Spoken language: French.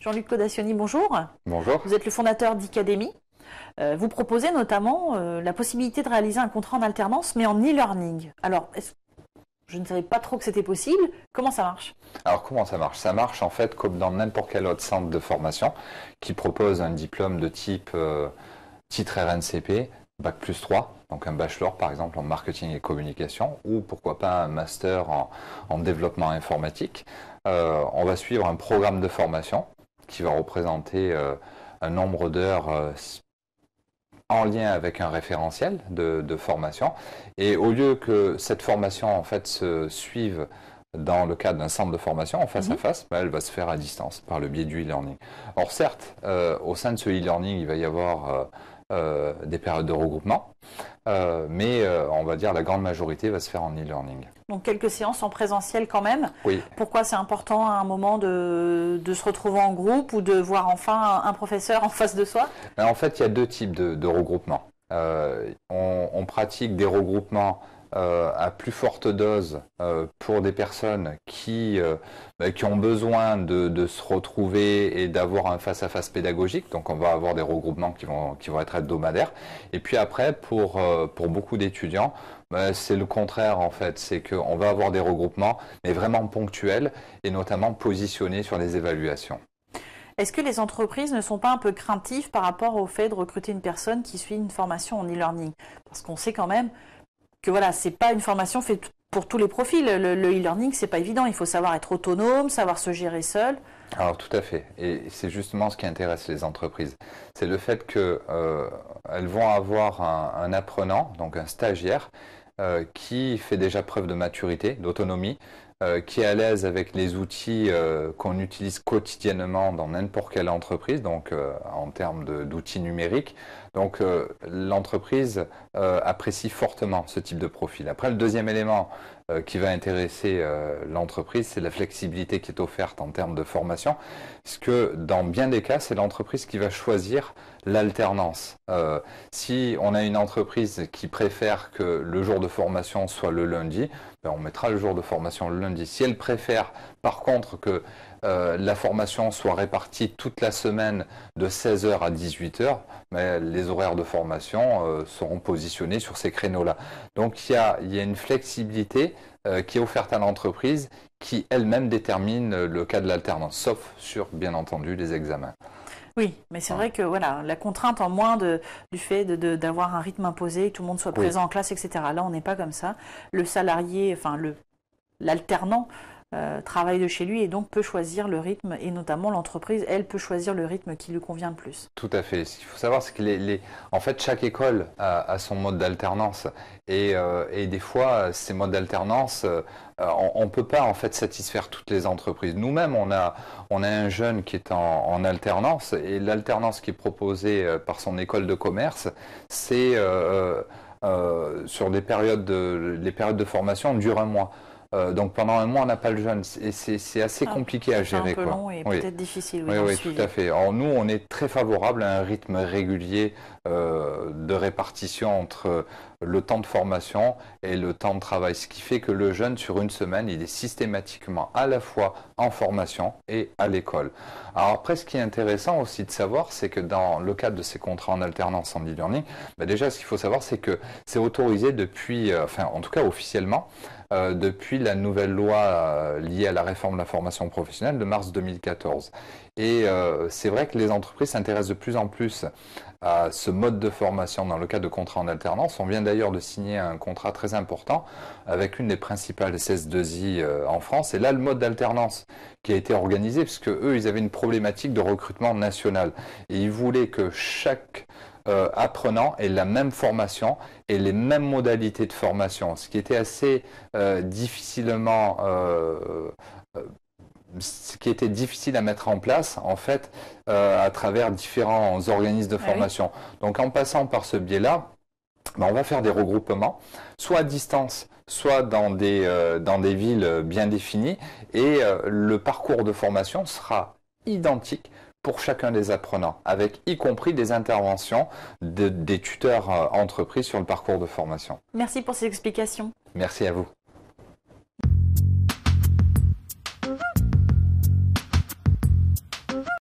Jean-Luc Codacioni, bonjour. Bonjour. Vous êtes le fondateur d'Icademy. Vous proposez notamment la possibilité de réaliser un contrat en alternance, mais en e-learning. Alors, je ne savais pas trop que c'était possible. Comment ça marche? Alors comment ça marche? Ça marche en fait comme dans n'importe quel autre centre de formation qui propose un diplôme de type titre RNCP, Bac+3, donc un bachelor par exemple en marketing et communication, ou pourquoi pas un master en développement informatique. On va suivre un programme de formation qui va représenter un nombre d'heures en lien avec un référentiel de formation. Et au lieu que cette formation en fait se suive dans le cadre d'un centre de formation en face à face, elle va se faire à distance par le biais du e-learning. Or certes, au sein de ce e-learning, il va y avoir des périodes de regroupement, mais on va dire la grande majorité va se faire en e-learning. Donc quelques séances en présentiel quand même. Oui. Pourquoi c'est important à un moment de se retrouver en groupe ou de voir enfin un professeur en face de soi? En fait, il y a deux types de regroupements. On pratique des regroupements à plus forte dose pour des personnes qui ont besoin de se retrouver et d'avoir un face-à-face pédagogique. Donc on va avoir des regroupements qui vont être hebdomadaires. Et puis après, pour beaucoup d'étudiants, c'est le contraire en fait. C'est qu'on va avoir des regroupements, mais vraiment ponctuels et notamment positionnés sur les évaluations. Est-ce que les entreprises ne sont pas un peu craintives par rapport au fait de recruter une personne qui suit une formation en e-learning? Parce qu'on sait quand même que voilà, c'est pas une formation faite pour tous les profils. Le e-learning, c'est pas évident. Il faut savoir être autonome, savoir se gérer seul. Alors tout à fait. Et c'est justement ce qui intéresse les entreprises. C'est le fait qu'elles vont avoir un apprenant, donc un stagiaire, qui fait déjà preuve de maturité, d'autonomie, qui est à l'aise avec les outils qu'on utilise quotidiennement dans n'importe quelle entreprise, donc en termes d'outils numériques. Donc l'entreprise apprécie fortement ce type de profil. Après, le deuxième élément qui va intéresser l'entreprise, c'est la flexibilité qui est offerte en termes de formation, parce que dans bien des cas, c'est l'entreprise qui va choisir l'alternance. Si on a une entreprise qui préfère que le jour de formation soit le lundi, on mettra le jour de formation le lundi. Si elle préfère par contre que la formation soit répartie toute la semaine de 16 h à 18 h, les horaires de formation seront positionnés sur ces créneaux-là. Donc il y a une flexibilité qui est offerte à l'entreprise qui elle-même détermine le cas de l'alternance, sauf sur bien entendu les examens. Oui, mais c'est vrai que voilà, la contrainte en moins du fait d'avoir un rythme imposé, que tout le monde soit présent en classe, etc. Là, on n'est pas comme ça. Le salarié, enfin l'alternant travaille de chez lui et donc peut choisir le rythme, et notamment l'entreprise, elle peut choisir le rythme qui lui convient le plus. Tout à fait. Ce qu'il faut savoir, c'est que en fait, chaque école a son mode d'alternance et des fois, ces modes d'alternance, on ne peut pas en fait satisfaire toutes les entreprises. Nous-mêmes, on a un jeune qui est en alternance et l'alternance qui est proposée par son école de commerce, c'est sur les périodes de formation durent un mois. Donc pendant un mois, on n'a pas le jeune et c'est assez compliqué à gérer. C'est un peu long et peut-être difficile. Oui, tout à fait. Alors nous, on est très favorable à un rythme régulier de répartition entre le temps de formation et le temps de travail, ce qui fait que le jeune, sur une semaine, il est systématiquement à la fois en formation et à l'école. Alors après, ce qui est intéressant aussi de savoir, c'est que dans le cadre de ces contrats en alternance en e-learning, déjà, ce qu'il faut savoir, c'est que c'est autorisé depuis, enfin en tout cas officiellement, depuis la nouvelle loi liée à la réforme de la formation professionnelle de mars 2014. Et c'est vrai que les entreprises s'intéressent de plus en plus à ce mode de formation dans le cadre de contrats en alternance. On vient d'ailleurs de signer un contrat très important avec une des principales SS2I en France. Et là, le mode d'alternance qui a été organisé, puisque eux, ils avaient une problématique de recrutement national. Et ils voulaient que chaque apprenant ait la même formation et les mêmes modalités de formation, ce qui était assez difficilement ce qui était difficile à mettre en place en fait à travers différents organismes de formation. Donc en passant par ce biais-là, on va faire des regroupements, soit à distance, soit dans des villes bien définies, et le parcours de formation sera identique pour chacun des apprenants, avec y compris des interventions des tuteurs entreprises sur le parcours de formation. Merci pour ces explications. Merci à vous.